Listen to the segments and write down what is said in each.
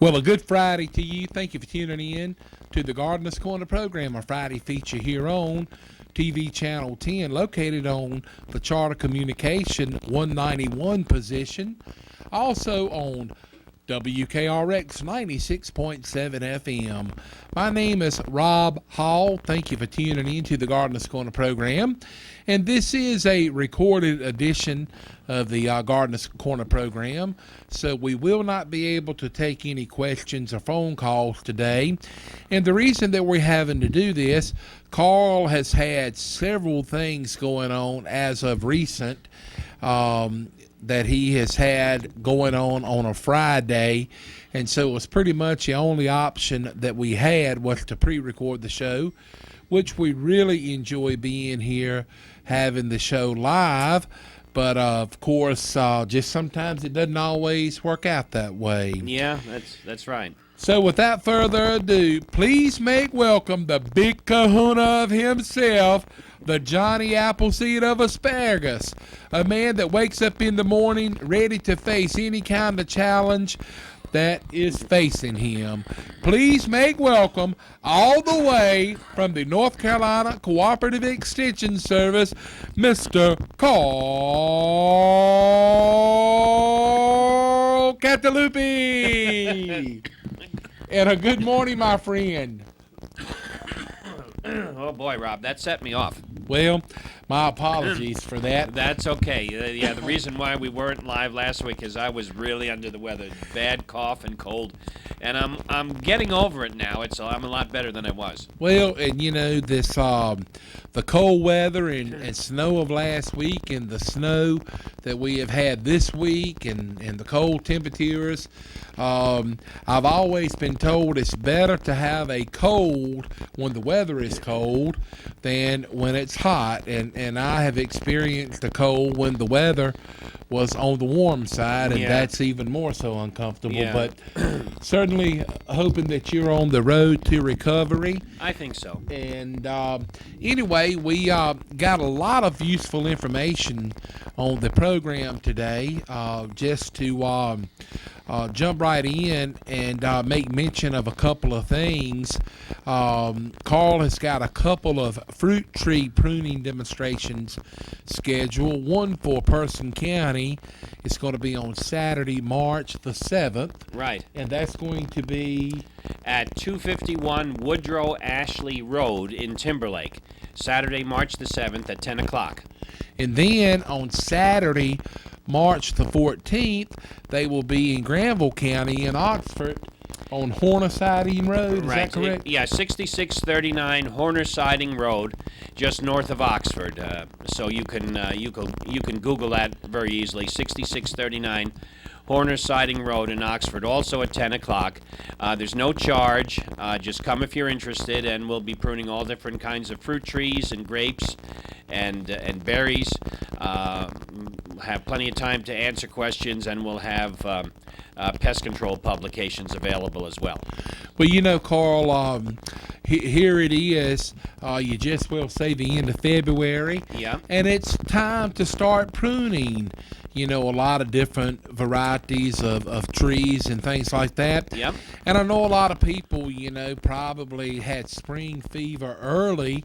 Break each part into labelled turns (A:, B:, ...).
A: Well, a good Friday to you. Thank you for tuning in to the Gardener's Corner program, a Friday feature here on TV Channel 10, located on the Charter Communication 191 position. Also on WKRX 96.7 FM. My name is Rob Hall. Thank you for tuning in to the Gardener's Corner program. And this is a recorded edition of the Gardener's Corner program, so we will not be able to take any questions or phone calls today. And the reason that we're having to do this, Carl has had several things going on as of recent that he has had going on a Friday, and so it was pretty much the only option that we had was to pre-record the show, which we really enjoy being here, having the show live, but of course, just sometimes it doesn't always work out that way.
B: Yeah, that's right.
A: So without further ado, please make welcome the big kahuna of himself, the Johnny Appleseed of asparagus, a man that wakes up in the morning ready to face any kind of challenge that is facing him. Please make welcome, all the way from the North Carolina Cooperative Extension Service, Mr. Carl Catalupi. And a good morning, my friend.
B: Oh boy, Rob, that set me off.
A: Well, my apologies for that.
B: That's okay. Yeah, the reason why we weren't live last week is I was really under the weather, bad cough and cold, and I'm getting over it now. I'm a lot better than I was.
A: Well, and you know this, the cold weather and snow of last week, and the snow that we have had this week, and the cold temperatures. I've always been told it's better to have a cold when the weather is cold than when it's hot, and I have experienced a cold when the weather was on the warm side, and that's even more so uncomfortable.
B: Yeah.
A: But certainly hoping that you're on the road to recovery.
B: I think so.
A: And anyway, we got a lot of useful information on the program today, just to jump right in and make mention of a couple of things. Carl has got a couple of fruit tree pruning demonstrations scheduled. One for Person County. It's going to be on Saturday, March the 7th.
B: Right.
A: And that's going to be
B: at 251 Woodrow Ashley Road in Timberlake, Saturday, March the 7th at 10 o'clock.
A: And then on Saturday, March the 14th, they will be in Granville County in Oxford on Horner Siding Road. Is that correct?
B: Yeah, 6639 Horner Siding Road, just north of Oxford. So you can Google that very easily. 6639 Horner Siding Road in Oxford, also at 10 o'clock. There's no charge. Just come if you're interested, and we'll be pruning all different kinds of fruit trees and grapes and berries. Have plenty of time to answer questions, and we'll have pest control publications available as well.
A: Well, you know, Carl, here it is. You just will say the end of February.
B: Yeah.
A: And it's time to start pruning. You know, a lot of different varieties of trees and things like that.
B: Yep.
A: And I know a lot of people, you know, probably had spring fever early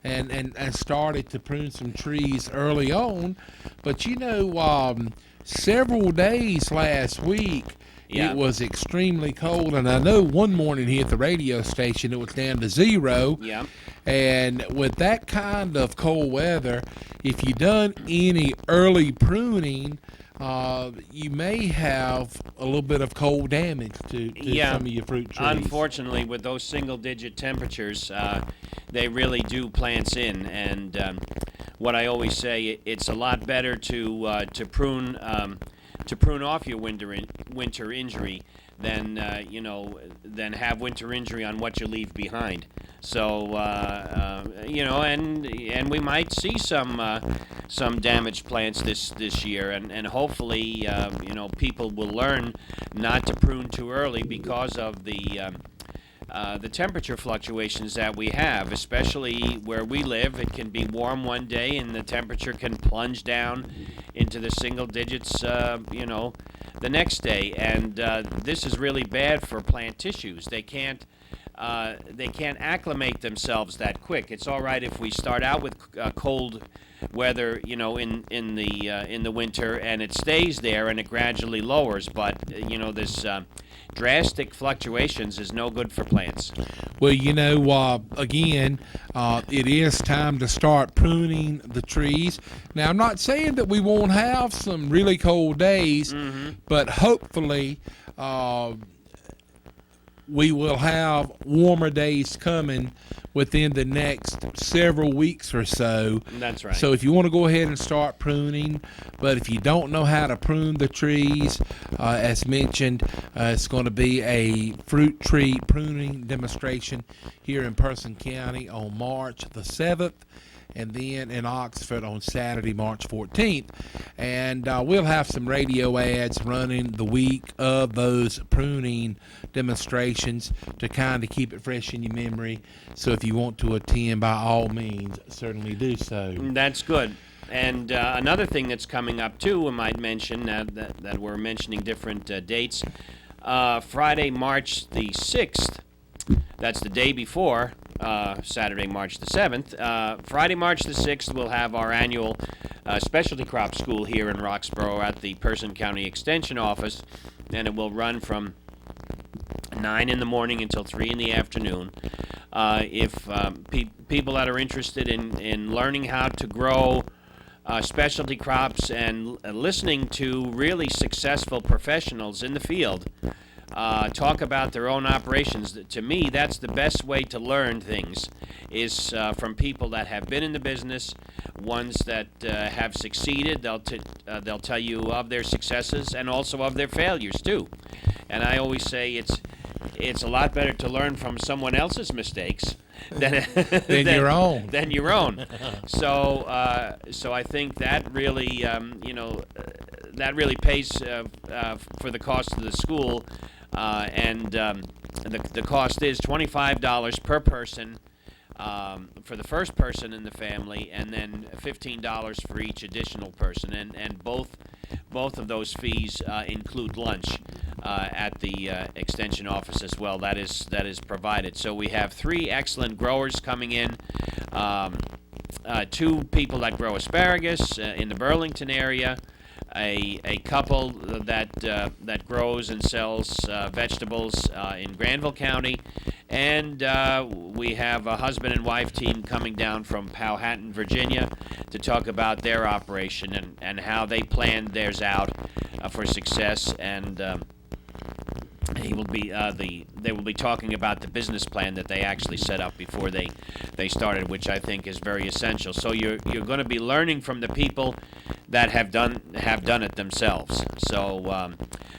A: and started to prune some trees early on. But, you know, several days last week,
B: Yeah.
A: It was extremely cold. And I know one morning here at the radio station, it was down to 0.
B: Yeah.
A: And with that kind of cold weather, if you done any early pruning, you may have a little bit of cold damage to some of your fruit trees.
B: Unfortunately, with those single-digit temperatures, they really do plants in. And what I always say, it's a lot better to prune off your winter injury than than have winter injury on what you leave behind. So and we might see some damaged plants this year, and hopefully people will learn not to prune too early because of the temperature fluctuations that we have, especially where we live. It can be warm one day and the temperature can plunge down into the single digits, the next day, and this is really bad for plant tissues. They can't acclimate themselves that quick. It's all right if we start out with cold weather, in the winter, and it stays there and it gradually lowers. But this drastic fluctuations is no good for plants.
A: Well, again, it is time to start pruning the trees. Now, I'm not saying that we won't have some really cold days, but hopefully we will have warmer days coming within the next several weeks or so.
B: That's right.
A: So if you want to go ahead and start pruning, but if you don't know how to prune the trees, as mentioned, it's going to be a fruit tree pruning demonstration here in Person County on March the 7th. And then in Oxford on Saturday, March 14th. And we'll have some radio ads running the week of those pruning demonstrations to kind of keep it fresh in your memory. So if you want to attend, by all means, certainly do so.
B: That's good. And another thing that's coming up, too, I might mention, that we're mentioning different dates. Friday, March the 6th, that's the day before Saturday, March the 7th. Friday, March the 6th, we'll have our annual specialty crop school here in Roxborough at the Person County Extension Office, and it will run from 9 in the morning until 3 in the afternoon. If people that are interested in learning how to grow specialty crops and listening to really successful professionals in the field talk about their own operations. To me, that's the best way to learn things, is from people that have been in the business, ones that have succeeded. They'll tell you of their successes and also of their failures too. And I always say it's a lot better to learn from someone else's mistakes than
A: your own.
B: Than your own. So I think that really that really pays for the cost of the school. And the cost is $25 per person for the first person in the family, and then $15 for each additional person. And both of those fees include lunch at the extension office as well. That is provided. So we have 3 excellent growers coming in. 2 people that grow asparagus in the Burlington area. A couple that grows and sells vegetables in Granville County, and we have a husband and wife team coming down from Powhatan, Virginia, to talk about their operation and how they planned theirs out for success. And they will be talking about the business plan that they actually set up before they started, which I think is very essential. So you're going to be learning from the people that have done it themselves. So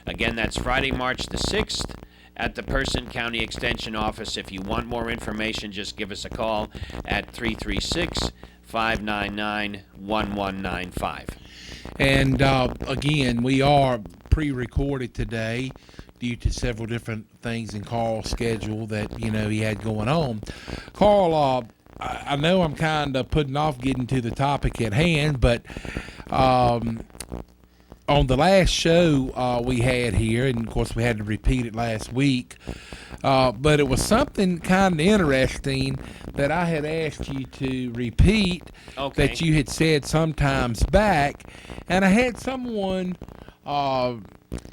B: again, that's Friday, March the 6th at the Person County Extension Office. If you want more information, just give us a call at 336-599-1195.
A: And again, we are pre-recorded today due to several different things in Carl's schedule that he had going on. Carl, I know I'm kind of putting off getting to the topic at hand, but on the last show we had here, and of course we had to repeat it last week, but it was something kind of interesting that I had asked you to repeat.
B: Okay.
A: That you had said sometimes back, and I had someone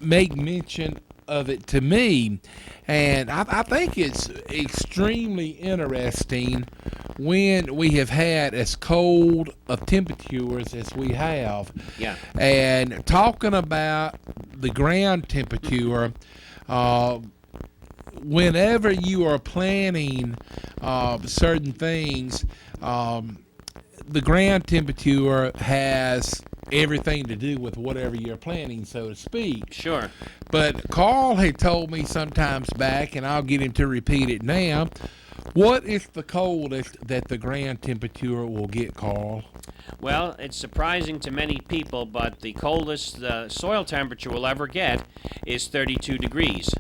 A: make mention of it to me, and I think it's extremely interesting when we have had as cold of temperatures as we have.
B: Yeah.
A: And talking about the ground temperature, whenever you are planning certain things, the ground temperature has everything to do with whatever you're planning, so to speak.
B: Sure.
A: But Carl had told me sometimes back, and I'll get him to repeat it now, what is the coldest that the ground temperature will get, Carl?
B: Well, it's surprising to many people, but the coldest the soil temperature will ever get is 32 degrees.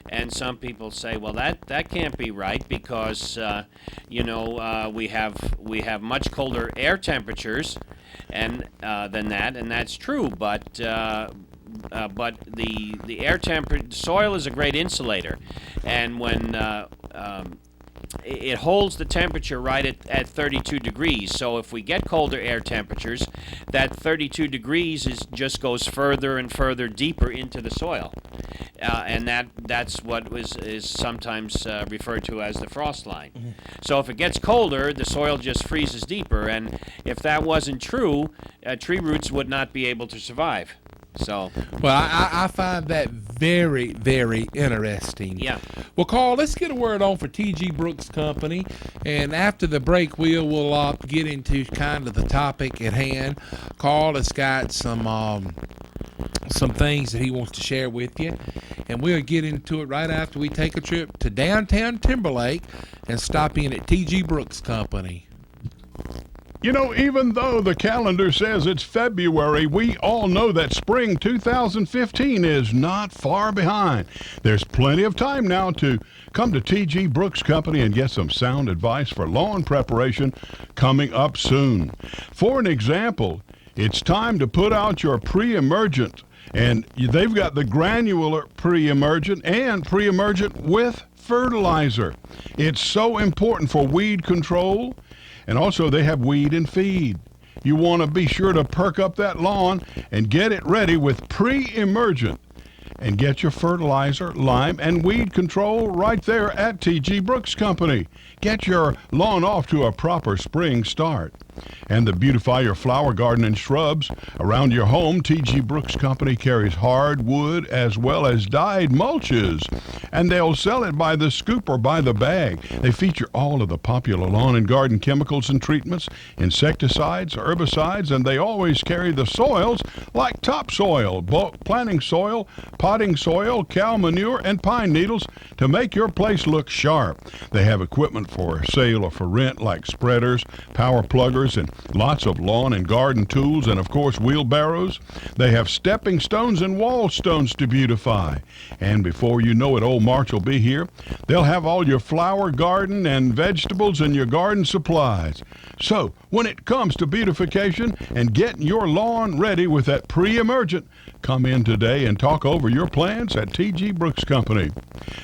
B: And some people say, well, that can't be right because, we have much colder air temperatures and than that, and that's true. But but the air temperature, soil is a great insulator, and when it holds the temperature right at 32 degrees. So if we get colder air temperatures, that 32 degrees just goes further and further deeper into the soil. And that's what is sometimes referred to as the frost line. Mm-hmm. So if it gets colder, the soil just freezes deeper. And if that wasn't true, tree roots would not be able to survive. So,
A: well, I find that very, very interesting.
B: Yeah.
A: Well, Carl, let's get a word on for T.G. Brooks Company, and after the break, we'll get into kind of the topic at hand. Carl has got some things that he wants to share with you, and we'll get into it right after we take a trip to downtown Timberlake and stop in at T.G. Brooks Company.
C: You know, even though the calendar says it's February, we all know that spring 2015 is not far behind. There's plenty of time now to come to T.G. Brooks Company and get some sound advice for lawn preparation coming up soon. For an example, it's time to put out your pre-emergent, and they've got the granular pre-emergent and pre-emergent with fertilizer. It's so important for weed control. And also they have weed and feed. You want to be sure to perk up that lawn and get it ready with pre-emergent. And get your fertilizer, lime, and weed control right there at T.G. Brooks Company. Get your lawn off to a proper spring start. And to beautify your flower garden and shrubs around your home, T.G. Brooks Company carries hardwood as well as dyed mulches. And they'll sell it by the scoop or by the bag. They feature all of the popular lawn and garden chemicals and treatments, insecticides, herbicides, and they always carry the soils like topsoil, bulk planting soil, potting soil, cow manure, and pine needles to make your place look sharp. They have equipment for sale or for rent like spreaders, power pluggers, and lots of lawn and garden tools, and of course wheelbarrows. They have stepping stones and wall stones to beautify. And before you know it, old March will be here. They'll have all your flower garden and vegetables and your garden supplies. So when it comes to beautification and getting your lawn ready with that pre-emergent, come in today and talk over your plans at T.G. Brooks Company.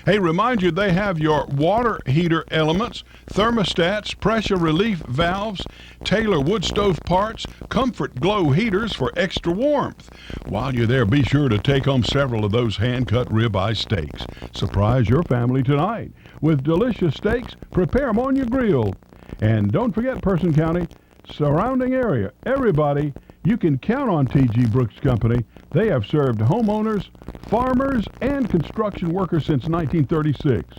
C: Hey, remind you they have your water heater elements, thermostats, pressure relief valves, Taylor wood stove parts, Comfort Glow heaters for extra warmth. While you're there, be sure to take home several of those hand-cut ribeye steaks. Surprise your family tonight with delicious steaks. Prepare them on your grill. And don't forget Person County, surrounding area, everybody, you can count on T.G. Brooks Company. They have served homeowners, farmers, and construction workers since 1936.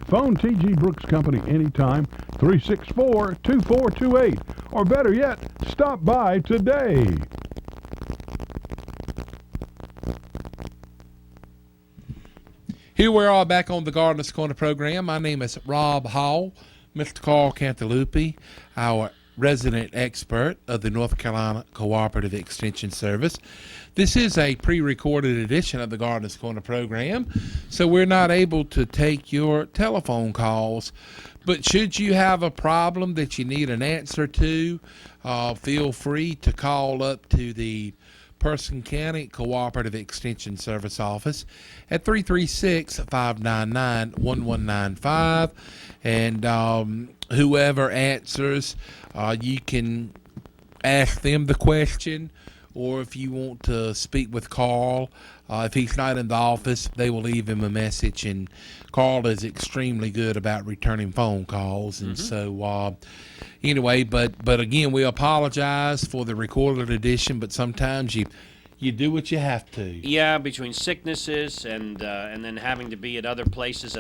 C: Phone T.G. Brooks Company anytime, 364-2428. Or better yet, stop by today.
A: Here we are back on the Gardener's Corner program. My name is Rob Hall. Mr. Carl Cantalupi, our resident expert of the North Carolina Cooperative Extension Service. This is a pre-recorded edition of the Gardener's Corner program, so we're not able to take your telephone calls. But should you have a problem that you need an answer to, feel free to call up to the Person County Cooperative Extension Service office at 336-599-1195, and whoever answers, you can ask them the question, or if you want to speak with Carl, if he's not in the office, they will leave him a message, and Carl is extremely good about returning phone calls. And so anyway, but again, we apologize for the recorded edition, but sometimes you do what you have to.
B: Yeah, between sicknesses and then having to be at other places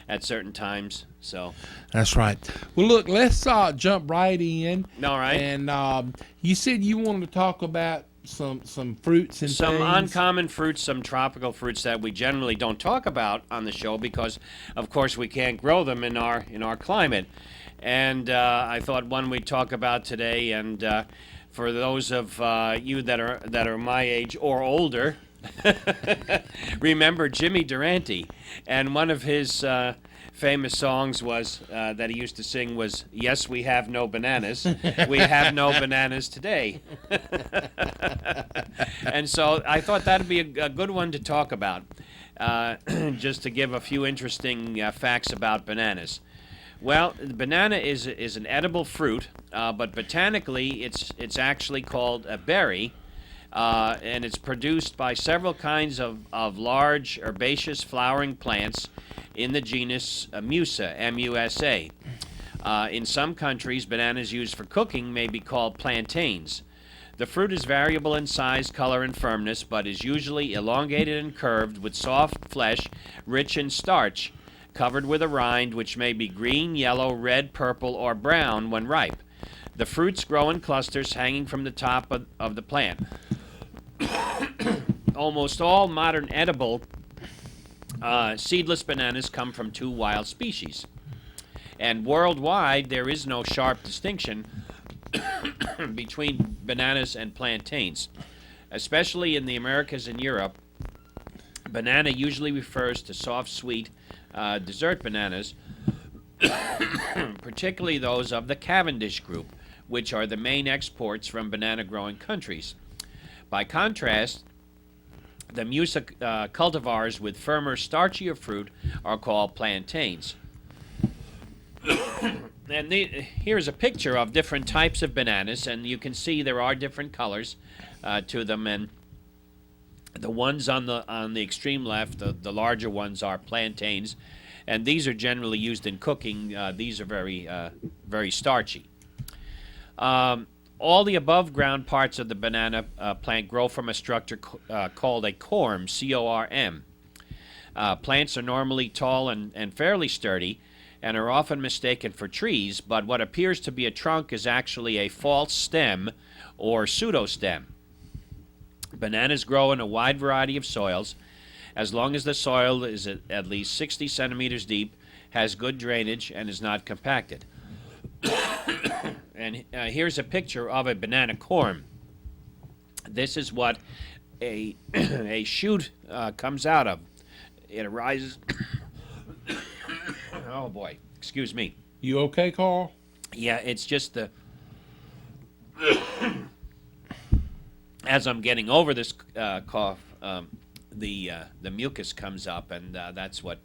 B: at certain times. So
A: that's right. Well, look, let's jump right in.
B: All right.
A: And you said you wanted to talk about some fruits and
B: some
A: things.
B: Uncommon fruits, some tropical fruits that we generally don't talk about on the show because, of course, we can't grow them in our climate. And I thought one we'd talk about today. And for those of you that are my age or older, remember Jimmy Durante, and one of his famous songs was that he used to sing was "Yes, we have no bananas, we have no bananas today." And so I thought that'd be a good one to talk about, just to give a few interesting facts about bananas. Well, the banana is an edible fruit, but botanically it's actually called a berry. And it's produced by several kinds of large herbaceous flowering plants in the genus Musa, M-U-S-A. In some countries, bananas used for cooking may be called plantains. The fruit is variable in size, color, and firmness, but is usually elongated and curved with soft flesh, rich in starch, covered with a rind which may be green, yellow, red, purple, or brown when ripe. The fruits grow in clusters hanging from the top of the plant. Almost all modern edible seedless bananas come from two wild species. And worldwide, there is no sharp distinction between bananas and plantains. Especially in the Americas and Europe, banana usually refers to soft, sweet dessert bananas, particularly those of the Cavendish group, which are the main exports from banana-growing countries. By contrast, the Musa cultivars with firmer, starchier fruit are called plantains. And here's a picture of different types of bananas, and you can see there are different colors to them. And the ones on the extreme left, the larger ones, are plantains, and these are generally used in cooking. These are very starchy. All the above-ground parts of the banana plant grow from a structure called a corm, C-O-R-M. Plants are normally tall and fairly sturdy and are often mistaken for trees, but what appears to be a trunk is actually a false stem or pseudostem. Bananas grow in a wide variety of soils, as long as the soil is at least 60 centimeters deep, has good drainage, and is not compacted. And here's a picture of a banana corm. This is what a shoot comes out of. It arises. Oh boy, excuse me.
A: You okay, Carl?
B: Yeah, it's just the. As I'm getting over this cough, the mucus comes up, and that's what.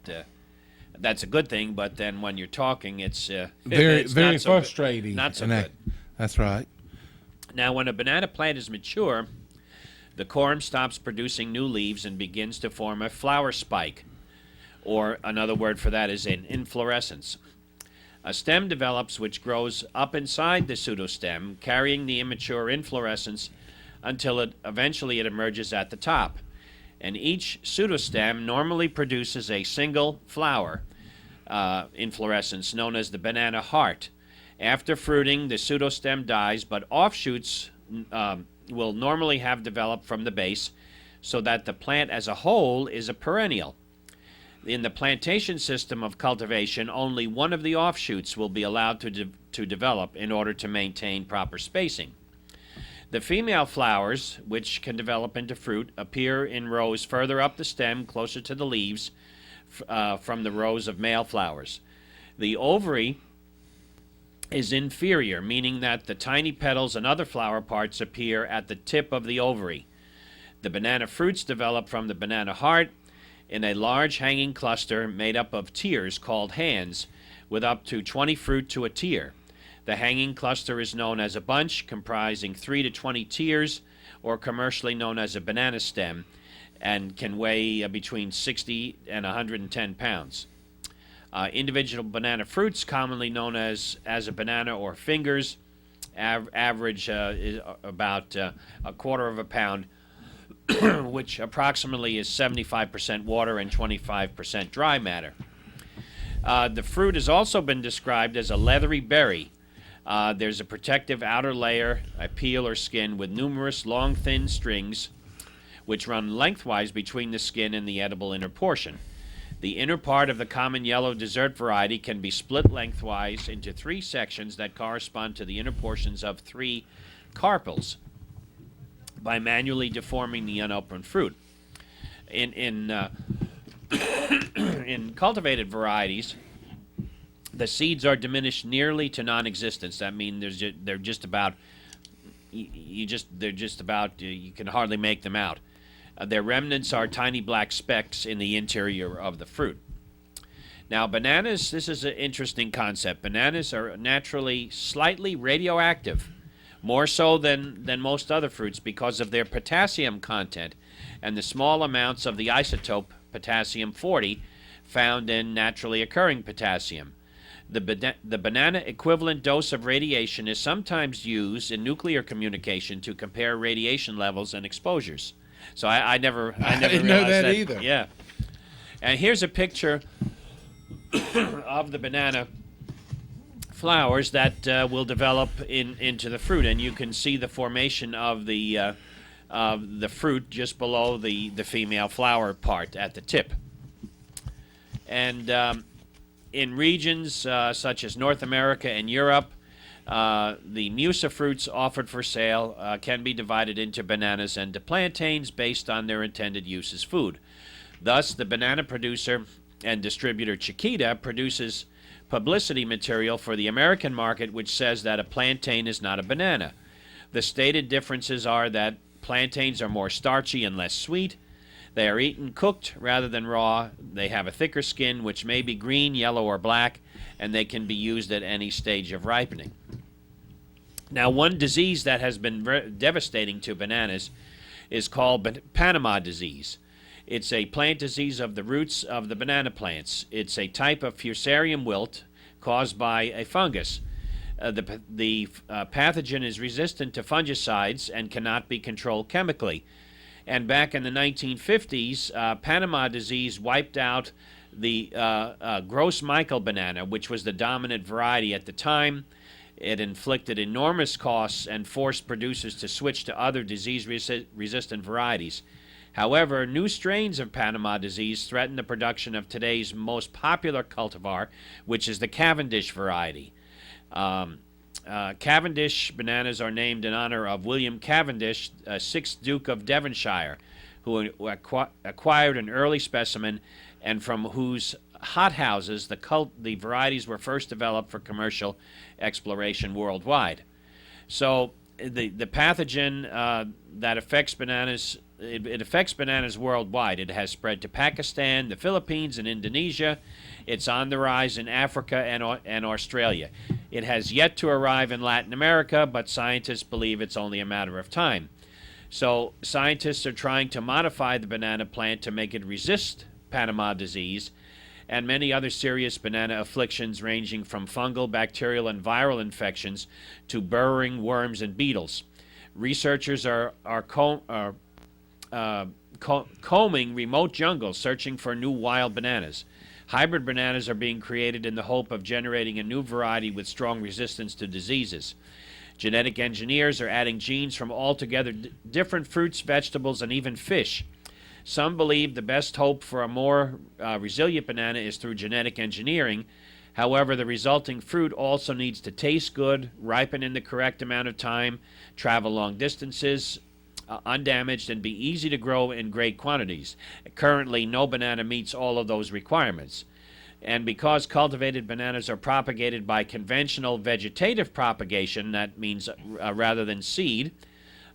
B: That's a good thing, but then when you're talking, it's
A: very
B: it's not so
A: frustrating.
B: Not so
A: And
B: good.
A: That's right.
B: Now, when a banana plant is mature, the corm stops producing new leaves and begins to form a flower spike, or another word for that is an inflorescence. A stem develops which grows up inside the pseudostem, carrying the immature inflorescence until eventually it emerges at the top. And each pseudostem normally produces a single flower inflorescence known as the banana heart. After fruiting, the pseudostem dies, but offshoots will normally have developed from the base so that the plant as a whole is a perennial. In the plantation system of cultivation, only one of the offshoots will be allowed to develop in order to maintain proper spacing. The female flowers, which can develop into fruit, appear in rows further up the stem, closer to the leaves, from the rows of male flowers. The ovary is inferior, meaning that the tiny petals and other flower parts appear at the tip of the ovary. The banana fruits develop from the banana heart in a large hanging cluster made up of tiers called hands, with up to 20 fruit to a tier. The hanging cluster is known as a bunch, comprising 3 to 20 tiers, or commercially known as a banana stem, and can weigh between 60 and 110 pounds. Individual banana fruits, commonly known as a banana or fingers, average is about a quarter of a pound, which approximately is 75% water and 25% dry matter. The fruit has also been described as a leathery berry. There's a protective outer layer, a peel or skin, with numerous long, thin strings which run lengthwise between the skin and the edible inner portion. The inner part of the common yellow dessert variety can be split lengthwise into 3 sections that correspond to the inner portions of 3 carpels by manually deforming the unopened fruit. In in cultivated varieties, the seeds are diminished nearly to non-existence. That means they're just about you can hardly make them out. Their remnants are tiny black specks in the interior of the fruit. Now, bananas, this is an interesting concept. Bananas are naturally slightly radioactive, more so than most other fruits because of their potassium content and the small amounts of the isotope potassium-40 found in naturally occurring potassium. The banana equivalent dose of radiation is sometimes used in nuclear communication to compare radiation levels and exposures. So I never
A: didn't
B: realized
A: know that either.
B: Yeah. And here's a picture of the banana flowers that will develop into the fruit, and you can see the formation of the fruit just below the female flower part at the tip. And in regions such as North America and Europe, the Musa fruits offered for sale can be divided into bananas and to plantains based on their intended use as food. Thus, the banana producer and distributor Chiquita produces publicity material for the American market which says that a plantain is not a banana. The stated differences are that plantains are more starchy and less sweet. They are eaten cooked rather than raw. They have a thicker skin which may be green, yellow, or black, and they can be used at any stage of ripening. Now, one disease that has been devastating to bananas is called Panama disease. It's a plant disease of the roots of the banana plants. It's a type of fusarium wilt caused by a fungus. The pathogen is resistant to fungicides and cannot be controlled chemically. And back in the 1950s, Panama disease wiped out the Gros Michel banana, which was the dominant variety at the time. It inflicted enormous costs and forced producers to switch to other disease-resistant varieties. However, new strains of Panama disease threaten the production of today's most popular cultivar, which is the Cavendish variety. Cavendish bananas are named in honor of William Cavendish, 6th Duke of Devonshire, who acquired an early specimen and from whose hothouses the varieties were first developed for commercial exploration worldwide. So the pathogen that affects bananas, it affects bananas worldwide. It has spread to Pakistan, the Philippines, and Indonesia. It's on the rise in Africa and Australia. It has yet to arrive in Latin America, but scientists believe it's only a matter of time. So scientists are trying to modify the banana plant to make it resist Panama disease and many other serious banana afflictions ranging from fungal, bacterial, and viral infections to burrowing worms and beetles. Researchers are combing remote jungles searching for new wild bananas. Hybrid bananas are being created in the hope of generating a new variety with strong resistance to diseases. Genetic engineers are adding genes from altogether different fruits, vegetables, and even fish. Some believe the best hope for a more resilient banana is through genetic engineering. However, the resulting fruit also needs to taste good, ripen in the correct amount of time, travel long distances, undamaged, and be easy to grow in great quantities. Currently, no banana meets all of those requirements. And because cultivated bananas are propagated by conventional vegetative propagation, that means rather than seed,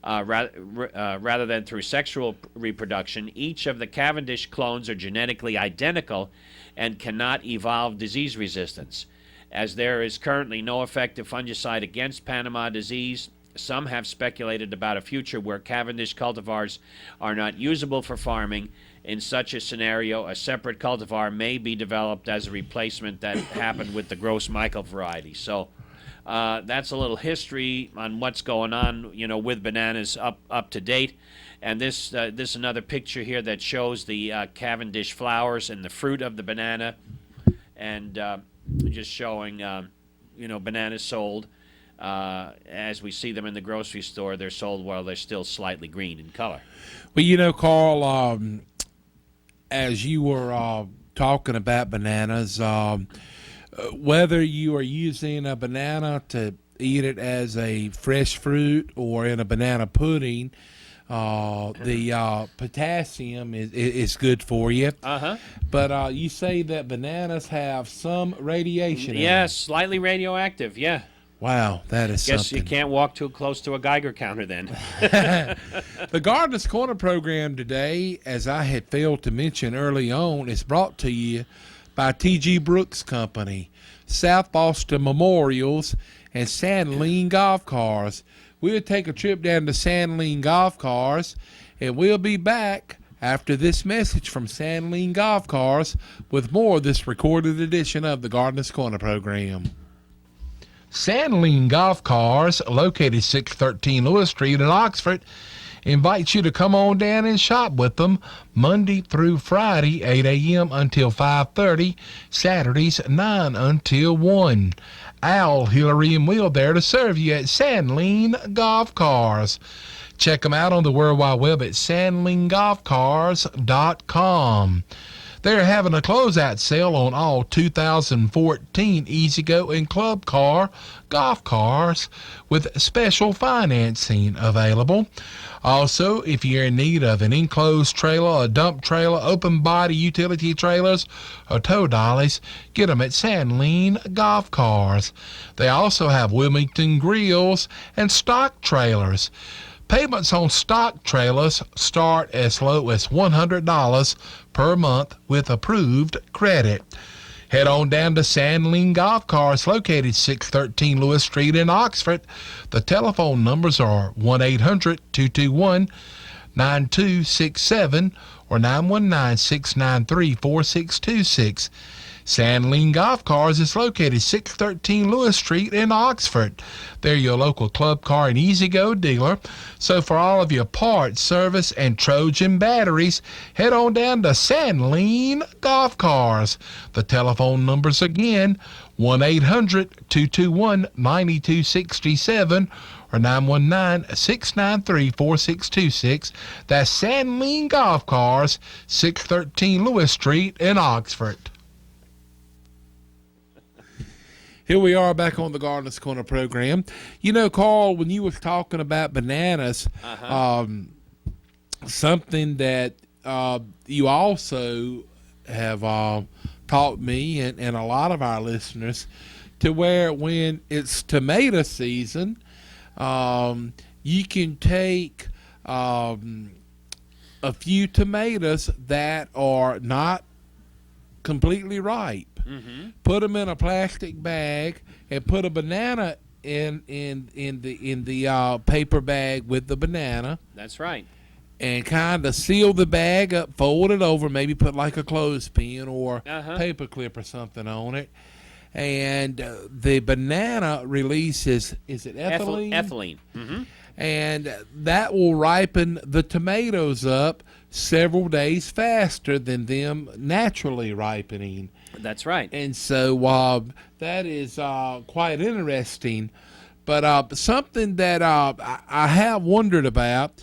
B: rather than through sexual reproduction, each of the Cavendish clones are genetically identical and cannot evolve disease resistance. As there is currently no effective fungicide against Panama disease, some have speculated about a future where Cavendish cultivars are not usable for farming. In such a scenario, a separate cultivar may be developed as a replacement that happened with the Gros Michel variety. So that's a little history on what's going on, with bananas up to date. And this is another picture here that shows the Cavendish flowers and the fruit of the banana, and just showing, bananas sold. As we see them in the grocery store, they're sold while they're still slightly green in color.
A: Well, Carl, as you were talking about bananas, whether you are using a banana to eat it as a fresh fruit or in a banana pudding, The potassium is good for you. But you say that bananas have some radiation in them.
B: Yes, slightly radioactive. Yeah.
A: Wow, that is
B: Guess
A: something.
B: you can't walk too close to a Geiger counter then.
A: The Gardener's Corner program today, as I had failed to mention early on, is brought to you by T.G. Brooks Company, South Boston Memorials, and Sandline Golf Cars. We'll take a trip down to Sandline Golf Cars, and we'll be back after this message from Sandline Golf Cars with more of this recorded edition of the Gardener's Corner program. Sandline Golf Cars, located 613 Lewis Street in Oxford, invites you to come on down and shop with them Monday through Friday, 8 a.m. until 5:30, Saturdays 9 until 1. Al, Hillary, and Will there to serve you at Sandline Golf Cars. Check them out on the World Wide Web at sandlinegolfcars.com. They're having a closeout sale on all 2014 E-Z-GO and Club Car golf cars with special financing available. Also, if you're in need of an enclosed trailer, a dump trailer, open body utility trailers, or tow dollies, get them at Sandline Golf Cars. They also have Wilmington grills and stock trailers. Payments on stock trailers start as low as $100 per month with approved credit. Head on down to Sandline Golf Cars, located 613 Lewis Street in Oxford. The telephone numbers are 1-800-221-9267 or 919-693-4626. Sandline Golf Cars is located 613 Lewis Street in Oxford. They're your local Club Car and E-Z-GO dealer. So for all of your parts, service, and Trojan batteries, head on down to Sandline Golf Cars. The telephone numbers again, 1-800-221-9267 or 919-693-4626. That's Sandline Golf Cars, 613 Lewis Street in Oxford. Here we are back on the Gardener's Corner program. You know, Carl, when you was talking about bananas, something that you also have taught me and a lot of our listeners, to where when it's tomato season, you can take a few tomatoes that are not completely ripe. Put them in a plastic bag and put a banana in the paper bag with the banana.
B: That's right.
A: And kind of seal the bag up, fold it over, maybe put like a clothespin or paper clip or something on it. And the banana releases, is it ethylene?
B: Ethylene.
A: And that will ripen the tomatoes up several days faster than them naturally ripening.
B: That's right.
A: And so that is quite interesting. But something that I have wondered about,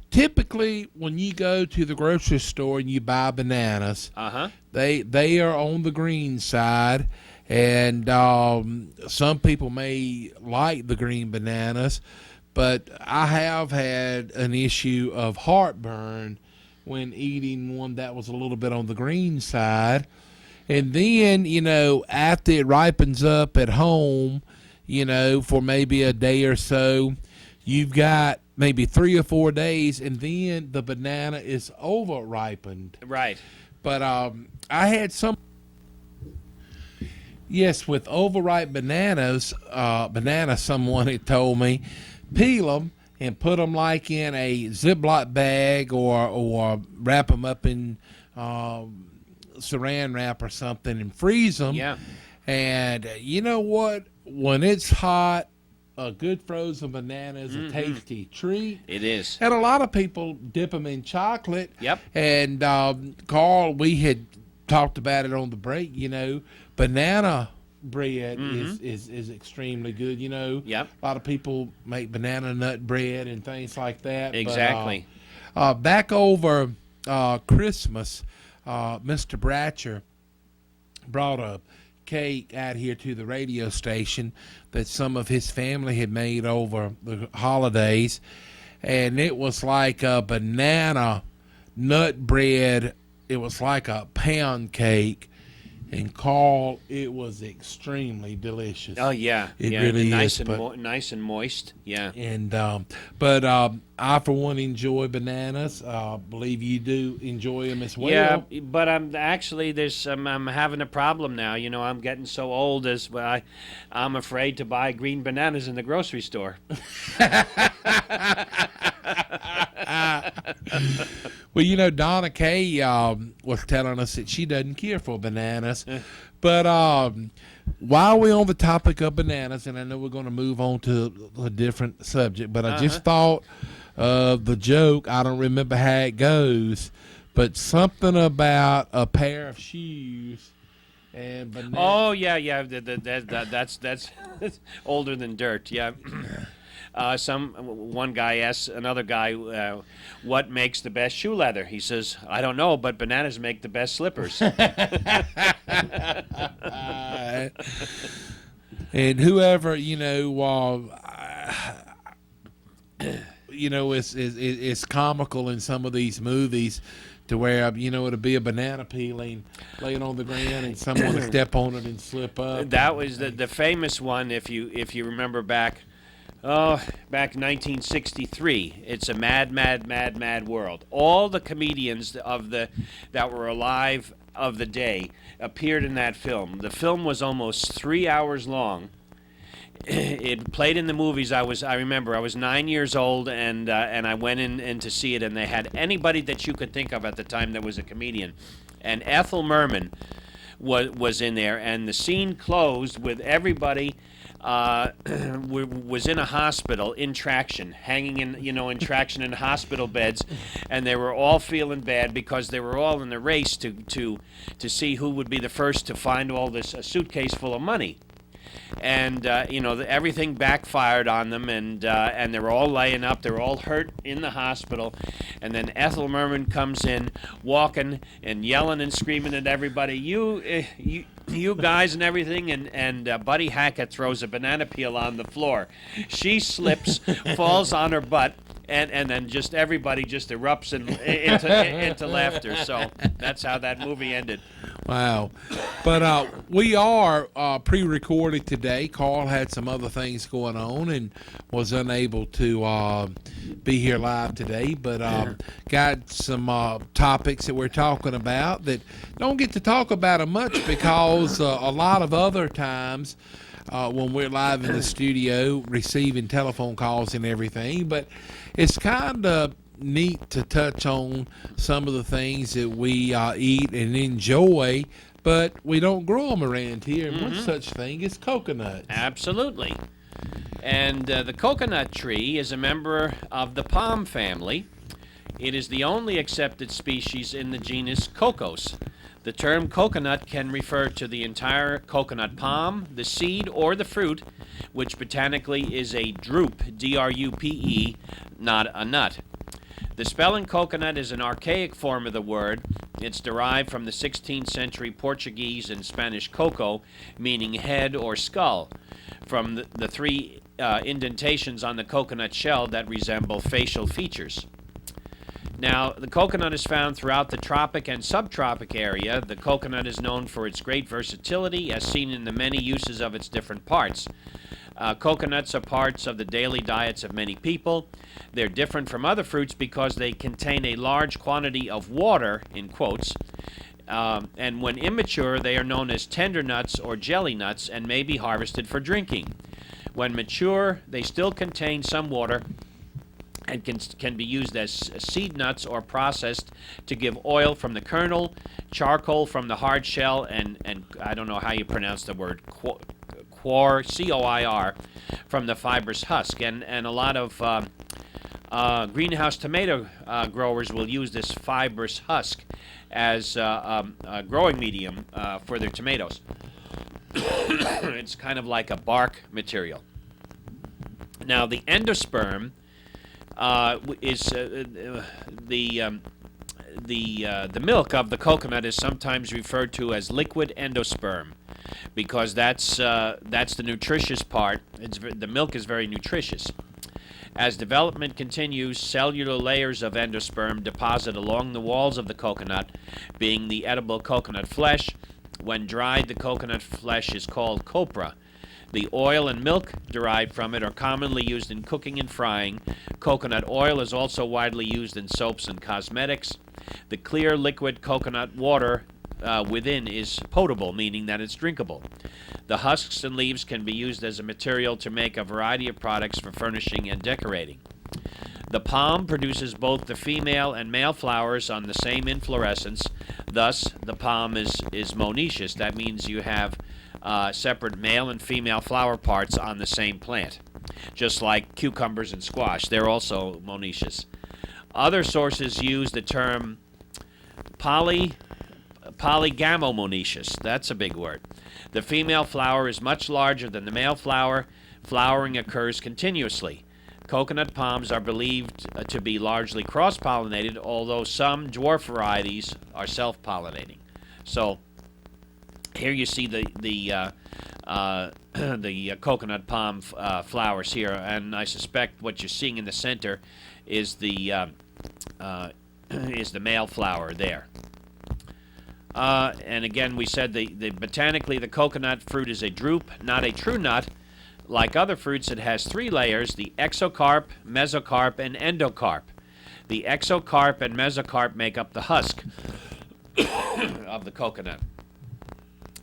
A: typically when you go to the grocery store and you buy bananas, they are on the green side. And some people may like the green bananas, but I have had an issue of heartburn when eating one that was a little bit on the green side. And then, you know, after it ripens up at home, you know, for maybe a day or so, you've got maybe 3 or 4 days, and then the banana is over ripened.
B: Right.
A: But I had some. Yes, with overripe bananas, someone had told me, peel them and put them like in a Ziploc bag or wrap them up in saran wrap or something and freeze them.
B: Yeah.
A: And you know what? When it's hot, a good frozen banana is a tasty treat.
B: It is.
A: And a lot of people dip them in chocolate.
B: Yep.
A: And Carl, we had talked about it on the break, you know, banana bread is extremely good, you know.
B: Yep.
A: A lot of people make banana nut bread and things like that.
B: Exactly.
A: But, back over Christmas, Mr. Bratcher brought a cake out here to the radio station that some of his family had made over the holidays. and it was like a banana nut bread. It was like a pound cake, and Carl, it was extremely delicious.
B: Oh yeah,
A: It
B: yeah,
A: really
B: nice
A: is,
B: and
A: but-
B: nice and moist. Yeah.
A: And I for one enjoy bananas. Believe you do enjoy them as well.
B: Yeah, but I'm actually I'm having a problem now. You know, I'm getting so old as well. I'm afraid to buy green bananas in the grocery store.
A: Well, you know, Donna Kay was telling us that she doesn't care for bananas. But while we're on the topic of bananas, and I know we're going to move on to a different subject, but I just thought of the joke. I don't remember how it goes, but something about a pair of shoes and bananas.
B: Oh yeah. That's older than dirt. Yeah. One guy asks another guy, what makes the best shoe leather? He says, I don't know, but bananas make the best slippers.
A: And whoever is comical in some of these movies, to where it'll be a banana peeling laying on the ground and someone will step on it and slip up.
B: That was the famous one. If you remember back in 1963, it's a mad world. All the comedians that were alive of the day appeared in that film. The film was almost 3 hours long. It played in the movies. I remember I was 9 years old, and I went in to see it, and they had anybody that you could think of at the time that was a comedian, and Ethel Merman was in there, and the scene closed with everybody was in a hospital in traction, hanging in traction in hospital beds, and they were all feeling bad because they were all in the race to see who would be the first to find all this a suitcase full of money. And everything backfired on them, and they were all laying up. They were all hurt in the hospital, and then Ethel Merman comes in, walking and yelling and screaming at everybody, you guys and everything, and Buddy Hackett throws a banana peel on the floor. She slips, falls on her butt, and then just everybody just erupts into laughter. So that's how that movie ended.
A: Wow. But we are pre-recorded today. Carl had some other things going on and was unable to be here live today, but got some topics that we're talking about that don't get to talk about them much because a lot of other times when we're live in the studio receiving telephone calls and everything, but it's kind of neat to touch on some of the things that we eat and enjoy, but we don't grow them around here. And one such thing is coconut.
B: Absolutely. And the coconut tree is a member of the palm family. It is the only accepted species in the genus Cocos. The term coconut can refer to the entire coconut palm, the seed, or the fruit, which botanically is a drupe, D-R-U-P-E, not a nut. The spelling coconut is an archaic form of the word. It's derived from the 16th century Portuguese and Spanish coco, meaning head or skull, from the three indentations on the coconut shell that resemble facial features. Now, the coconut is found throughout the tropic and subtropic area. The coconut is known for its great versatility, as seen in the many uses of its different parts. Coconuts are parts of the daily diets of many people. They're different from other fruits because they contain a large quantity of water, in quotes, and when immature, they are known as tender nuts or jelly nuts and may be harvested for drinking. When mature, they still contain some water and can be used as seed nuts or processed to give oil from the kernel, charcoal from the hard shell, and I don't know how you pronounce the word, coir, C-O-I-R, from the fibrous husk. And a lot of greenhouse tomato growers will use this fibrous husk as a growing medium for their tomatoes. It's kind of like a bark material. Now, the endosperm is the milk of the coconut is sometimes referred to as liquid endosperm, because that's the nutritious part. The milk is very nutritious. As development continues, cellular layers of endosperm deposit along the walls of the coconut, being the edible coconut flesh. When dried, the coconut flesh is called copra. The oil and milk derived from it are commonly used in cooking and frying. Coconut oil is also widely used in soaps and cosmetics. The clear liquid coconut water within is potable, meaning that it's drinkable. The husks and leaves can be used as a material to make a variety of products for furnishing and decorating. The palm produces both the female and male flowers on the same inflorescence. Thus, the palm is monoecious. That means you have separate male and female flower parts on the same plant, just like cucumbers and squash. They're also monoecious. Other sources use the term polygamomonoecious. That's a big word. The female flower is much larger than the male flower. Flowering occurs continuously. Coconut palms are believed to be largely cross-pollinated, although some dwarf varieties are self-pollinating. So here you see the coconut palm flowers here, and I suspect what you're seeing in the center is the male flower there. And again, we said botanically the coconut fruit is a drupe, not a true nut. Like other fruits, it has three layers: the exocarp, mesocarp, and endocarp. The exocarp and mesocarp make up the husk of the coconut.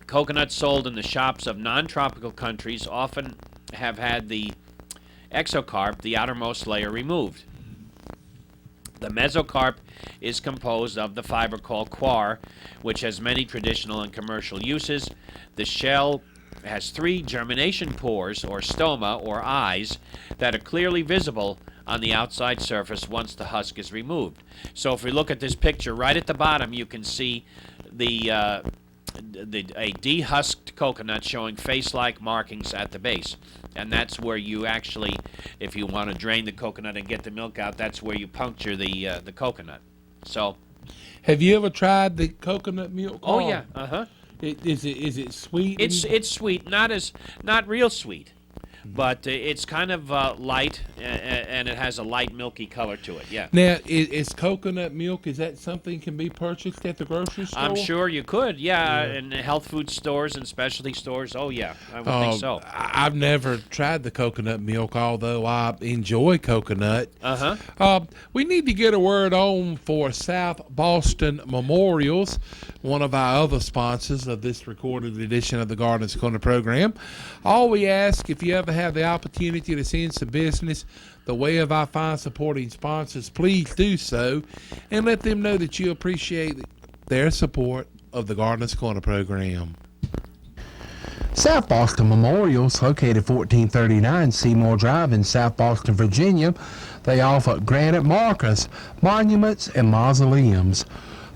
B: Coconuts sold in the shops of non-tropical countries often have had the exocarp, the outermost layer, removed. The mesocarp is composed of the fiber called coir, which has many traditional and commercial uses. The shell has three germination pores, or stoma, or eyes, that are clearly visible on the outside surface once the husk is removed. So if we look at this picture, right at the bottom, you can see a dehusked coconut showing face-like markings at the base. And that's where you actually, if you want to drain the coconut and get the milk out, that's where you puncture the coconut. So,
A: have you ever tried the coconut milk?
B: Oh yeah, uh-huh.
A: Is it sweet?
B: It's sweet, not real sweet, but it's kind of light, and it has a light milky color to it. Yeah.
A: Now, is coconut milk, is that something can be purchased at the grocery store?
B: I'm sure you could. Yeah, in health food stores and specialty stores. Oh yeah, I would think so.
A: I've never tried the coconut milk, although I enjoy coconut. We need to get a word on for South Boston Memorials, one of our other sponsors of this recorded edition of the Gardeners Corner program. All we ask, if you ever have the opportunity to send some business the way of our fine supporting sponsors, please do so, and let them know that you appreciate their support of the Gardeners Corner program.
D: South Boston Memorials, located 1439 Seymour Drive in South Boston, Virginia. They offer granite markers, monuments, and mausoleums.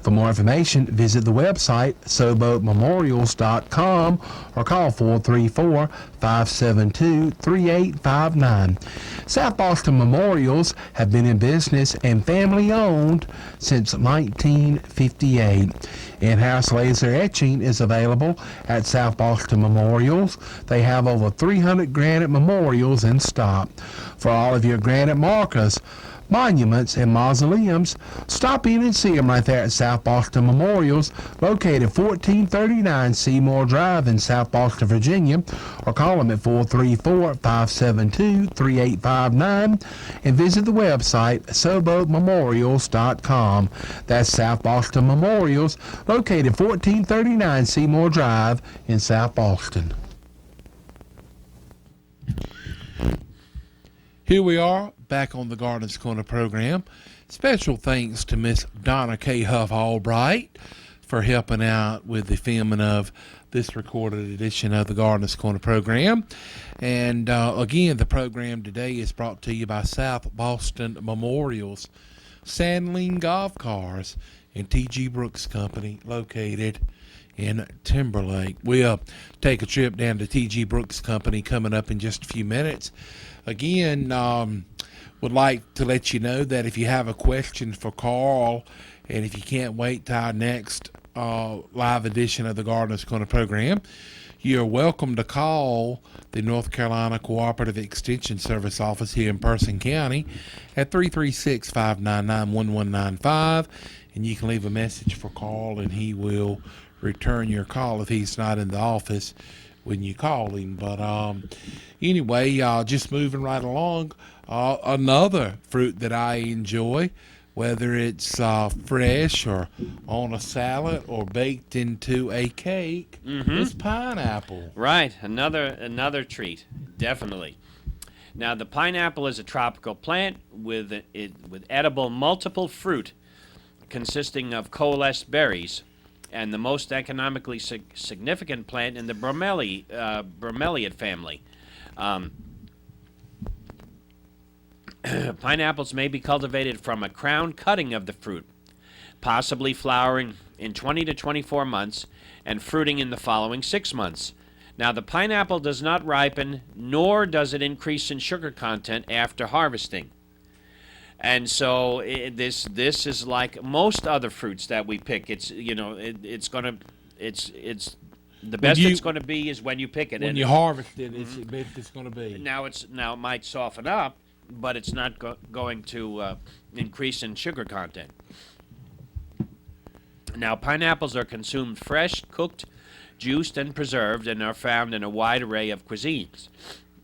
D: For more information, visit the website SoboMemorials.com or call 434-572-3859. South Boston Memorials have been in business and family owned since 1958. In-house laser etching is available at South Boston Memorials. They have over 300 granite memorials in stock. For all of your granite markers, monuments, and mausoleums, stop in and see them right there at South Boston Memorials, located 1439 Seymour Drive in South Boston, Virginia, or call them at 434-572-3859 and visit the website SoboMemorials.com. That's South Boston Memorials, located 1439 Seymour Drive in South Boston.
A: Here we are, back on the Gardeners Corner program. Special thanks to Miss Donna K. Huff Albright for helping out with the filming of this recorded edition of the Gardeners Corner program. And again, the program today is brought to you by South Boston Memorials, Sandling Golf Cars, and T.G. Brooks Company, located in Timberlake. We'll take a trip down to T.G. Brooks Company coming up in just a few minutes. Again, would like to let you know that if you have a question for Carl, and if you can't wait till our next live edition of the Gardeners Corner program, you're welcome to call the North Carolina Cooperative Extension Service office here in Person County at 336-599-1195, and you can leave a message for Carl, and he will return your call if he's not in the office when you call him. But anyway, just moving right along, another fruit that I enjoy, whether it's fresh or on a salad or baked into a cake, is pineapple.
B: Right, another treat, definitely. Now, the pineapple is a tropical plant with edible multiple fruit consisting of coalesced berries, and the most economically significant plant in the bromeliad family. Pineapples may be cultivated from a crown cutting of the fruit, possibly flowering in 20 to 24 months and fruiting in the following 6 months. Now, the pineapple does not ripen, nor does it increase in sugar content after harvesting. And so this is like most other fruits that we pick. It's it's the best it's going to be is when you pick it.
A: When you harvest it, it's the best it's going to be.
B: Now it might soften up, but it's not going to increase in sugar content. Now, pineapples are consumed fresh, cooked, juiced, and preserved, and are found in a wide array of cuisines.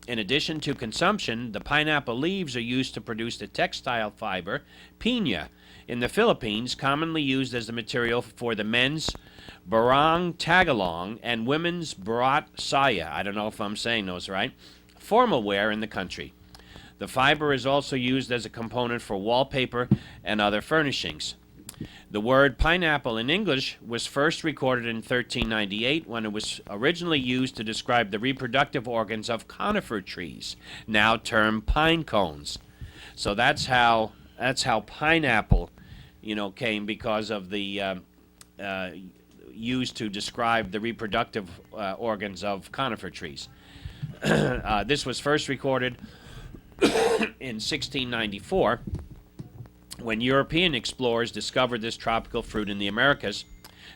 B: In addition to consumption, the pineapple leaves are used to produce the textile fiber, piña, in the Philippines, commonly used as the material for the men's barong tagalong and women's barat saya. I don't know if I'm saying those right. Formal wear in the country. The fiber is also used as a component for wallpaper and other furnishings. The word pineapple in English was first recorded in 1398 when it was originally used to describe the reproductive organs of conifer trees, now termed pine cones. So that's how pineapple, came, because of the used to describe the reproductive organs of conifer trees. This was first recorded in 1694. When European explorers discovered this tropical fruit in the Americas,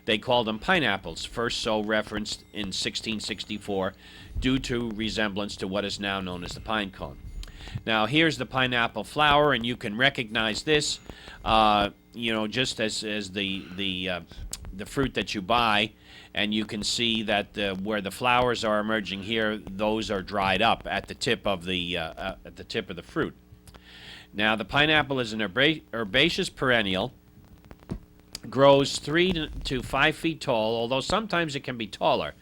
B: they called them pineapples, first so referenced in 1664 due to resemblance to what is now known as the pine cone. Now, here's the pineapple flower, and you can recognize this, just as the fruit that you buy, and you can see that where the flowers are emerging here, those are dried up at the tip of the fruit. Now, the pineapple is an herbaceous perennial, grows 3 to 5 feet tall, although sometimes it can be taller.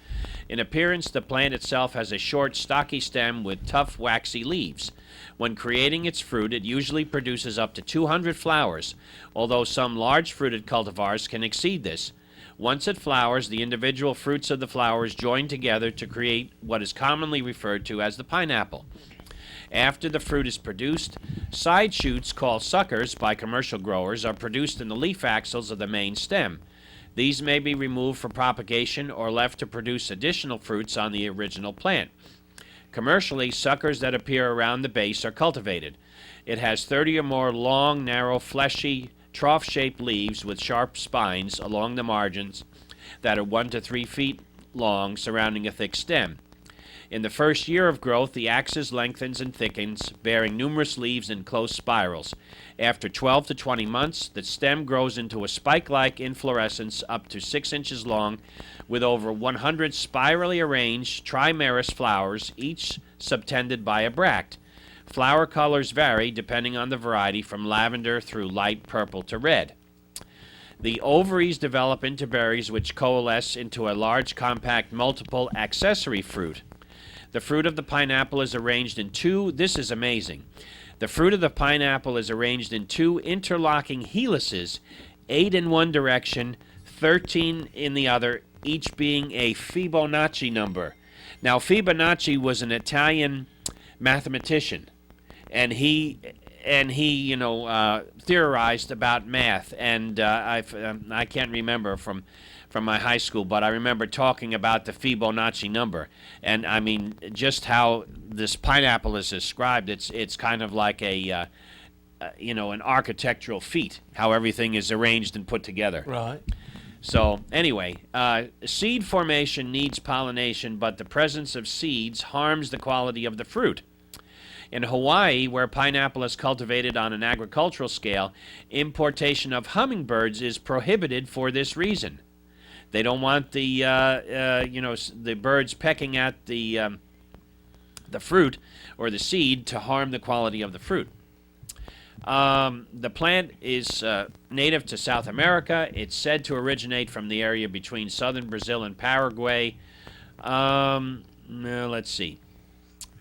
B: In appearance, the plant itself has a short, stocky stem with tough, waxy leaves. When creating its fruit, it usually produces up to 200 flowers, although some large-fruited cultivars can exceed this. Once it flowers, the individual fruits of the flowers join together to create what is commonly referred to as the pineapple. After the fruit is produced, side shoots called suckers by commercial growers are produced in the leaf axils of the main stem. These may be removed for propagation or left to produce additional fruits on the original plant. Commercially, suckers that appear around the base are cultivated. It has 30 or more long, narrow, fleshy, trough-shaped leaves with sharp spines along the margins that are 1 to 3 feet long, surrounding a thick stem. In the first year of growth, the axis lengthens and thickens, bearing numerous leaves in close spirals. After 12 to 20 months, the stem grows into a spike-like inflorescence up to 6 inches long, with over 100 spirally arranged trimerous flowers, each subtended by a bract. Flower colors vary depending on the variety, from lavender through light purple to red. The ovaries develop into berries which coalesce into a large, compact, multiple accessory fruit. The fruit of the pineapple is arranged in this is amazing. The fruit of the pineapple is arranged in 2 interlocking helices, 8 in one direction, 13 in the other, each being a Fibonacci number. Now, Fibonacci was an Italian mathematician, and he theorized about math, and I can't remember from my high school, but I remember talking about the Fibonacci number, and I mean just how this pineapple is described. It's kind of like an architectural feat, how everything is arranged and put together.
A: Right.
B: So anyway, seed formation needs pollination, but the presence of seeds harms the quality of the fruit. In Hawaii, where pineapple is cultivated on an agricultural scale, importation of hummingbirds is prohibited for this reason. They don't want the birds pecking at the fruit or the seed to harm the quality of the fruit. The plant is native to South America. It's said to originate from the area between southern Brazil and Paraguay. Let's see.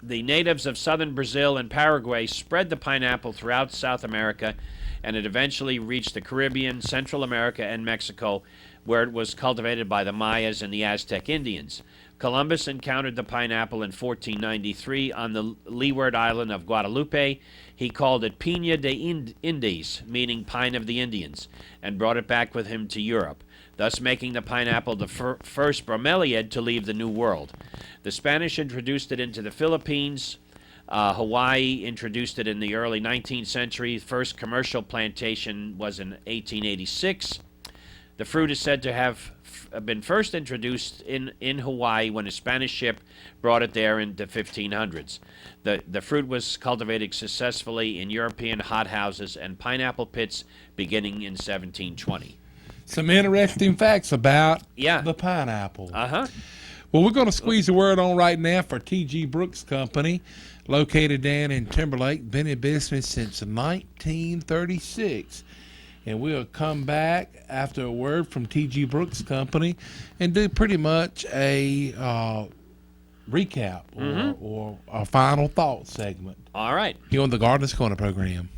B: The natives of southern Brazil and Paraguay spread the pineapple throughout South America, and it eventually reached the Caribbean, Central America, and Mexico, where it was cultivated by the Mayas and the Aztec Indians. Columbus encountered the pineapple in 1493 on the leeward island of Guadalupe. He called it Piña de Indies, meaning pine of the Indians, and brought it back with him to Europe, thus making the pineapple the first bromeliad to leave the New World. The Spanish introduced it into the Philippines. Hawaii introduced it in the early 19th century. First commercial plantation was in 1886. The fruit is said to have been first introduced in Hawaii when a Spanish ship brought it there in the 1500s. The fruit was cultivated successfully in European hothouses and pineapple pits beginning in 1720.
A: Some interesting facts about
B: Yeah.
A: the pineapple.
B: Uh-huh.
A: Well, we're going to squeeze a word on right now for T.G. Brooks Company, located down in Timberlake, been in business since 1936. And we'll come back after a word from T.G. Brooks Company and do pretty much a recap or a final thought segment
B: All right.
A: here on the Gardener's Corner program.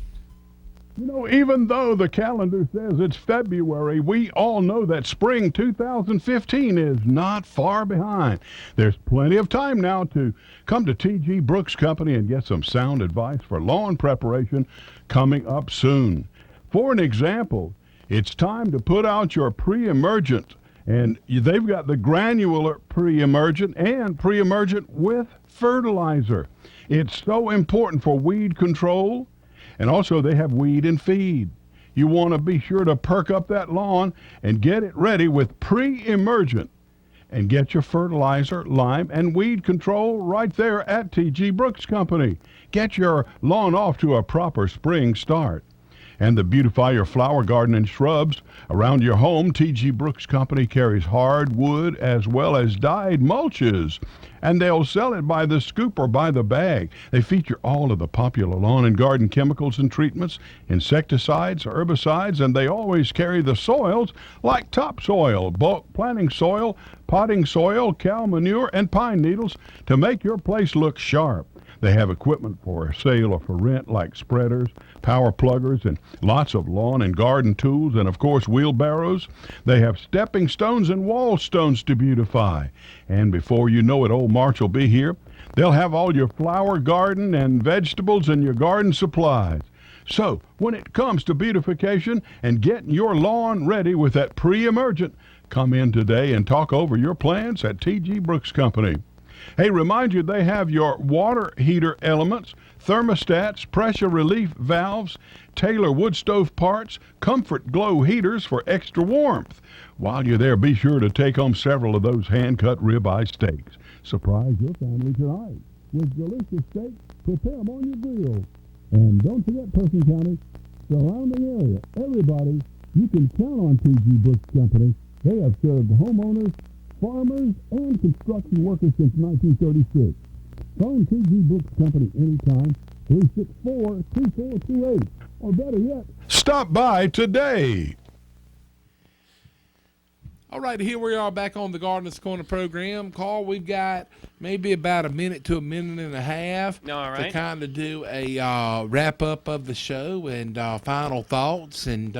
C: You know, even though the calendar says it's February, we all know that spring 2015 is not far behind. There's plenty of time now to come to T.G. Brooks Company and get some sound advice for lawn preparation coming up soon. For an example, it's time to put out your pre-emergent, and they've got the granular pre-emergent and pre-emergent with fertilizer. It's so important for weed control. And also they have weed and feed. You want to be sure to perk up that lawn and get it ready with pre-emergent. And get your fertilizer, lime, and weed control right there at T.G. Brooks Company. Get your lawn off to a proper spring start. And to beautify your flower garden and shrubs around your home, T.G. Brooks Company carries hardwood as well as dyed mulches. And they'll sell it by the scoop or by the bag. They feature all of the popular lawn and garden chemicals and treatments, insecticides, herbicides, and they always carry the soils like topsoil, bulk planting soil, potting soil, cow manure, and pine needles to make your place look sharp. They have equipment for sale or for rent like spreaders, power pluggers, and lots of lawn and garden tools, and of course wheelbarrows. They have stepping stones and wall stones to beautify. And before you know it, old March will be here. They'll have all your flower garden and vegetables and your garden supplies. So when it comes to beautification and getting your lawn ready with that pre-emergent, come in today and talk over your plans at T.G. Brooks Company. Hey, remind you they have your water heater elements, thermostats, pressure relief valves, Taylor wood stove parts, Comfort Glow heaters for extra warmth. While you're there, be sure to take home several of those hand-cut ribeye steaks. Surprise your family tonight with delicious steaks. Prepare them on your grill. And don't forget, Perkin County, surrounding area, everybody, you can count on T.G. Brooks Company. They have served homeowners, farmers, and construction workers since 1936. Phone T.G. Brooks Company anytime, 364-2428. Or better yet, stop by today.
A: All right, here we are back on the Gardener's Corner program. Carl, we've got maybe about a minute to a minute and a half
B: All right.
A: to kind of do a wrap-up of the show and final thoughts. And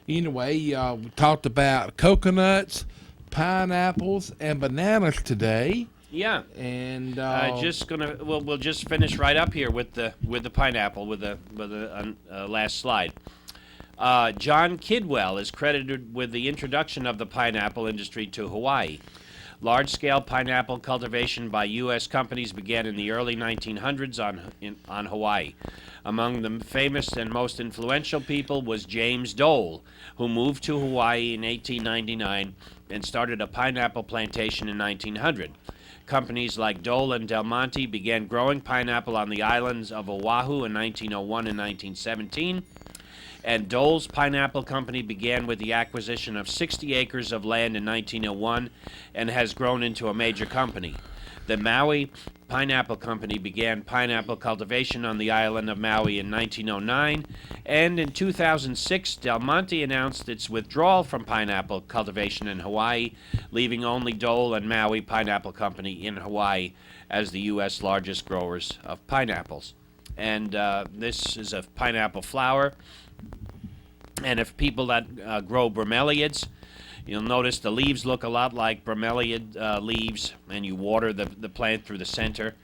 A: anyway, we talked about coconuts, pineapples, and bananas today.
B: Yeah.
A: And
B: we'll just finish right up here with the pineapple with the last slide. John Kidwell is credited with the introduction of the pineapple industry to Hawaii. Large-scale pineapple cultivation by U.S. companies began in the early 1900s on Hawaii. Among the famous and most influential people was James Dole, who moved to Hawaii in 1899 and started a pineapple plantation in 1900. Companies like Dole and Del Monte began growing pineapple on the islands of Oahu in 1901 and 1917. And Dole's Pineapple Company began with the acquisition of 60 acres of land in 1901 and has grown into a major company. The Maui Pineapple Company began pineapple cultivation on the island of Maui in 1909, and in 2006, Del Monte announced its withdrawal from pineapple cultivation in Hawaii, leaving only Dole and Maui Pineapple Company in Hawaii as the U.S. largest growers of pineapples. And this is a pineapple flower. And if people that grow bromeliads, you'll notice the leaves look a lot like bromeliad leaves, and you water the plant through the center.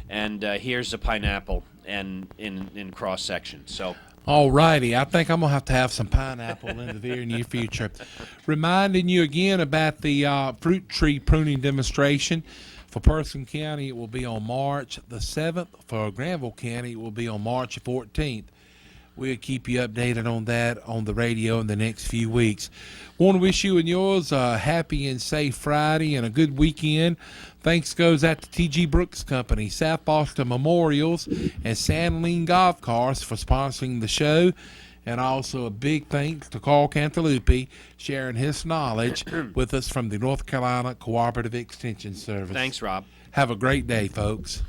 B: And here's a pineapple and in cross section. So,
A: all righty, I think I'm going to have some pineapple in the very near future. Reminding you again about the fruit tree pruning demonstration. For Person County, it will be on March the 7th. For Granville County, it will be on March 14th. We'll keep you updated on that on the radio in the next few weeks. Want to wish you and yours a happy and safe Friday and a good weekend. Thanks goes out to T.G. Brooks Company, South Boston Memorials, and Sandline Golf Cars for sponsoring the show. And also a big thanks to Carl Cantalupi sharing his knowledge with us from the North Carolina Cooperative Extension Service.
B: thanks, Rob.
A: Have a great day, folks.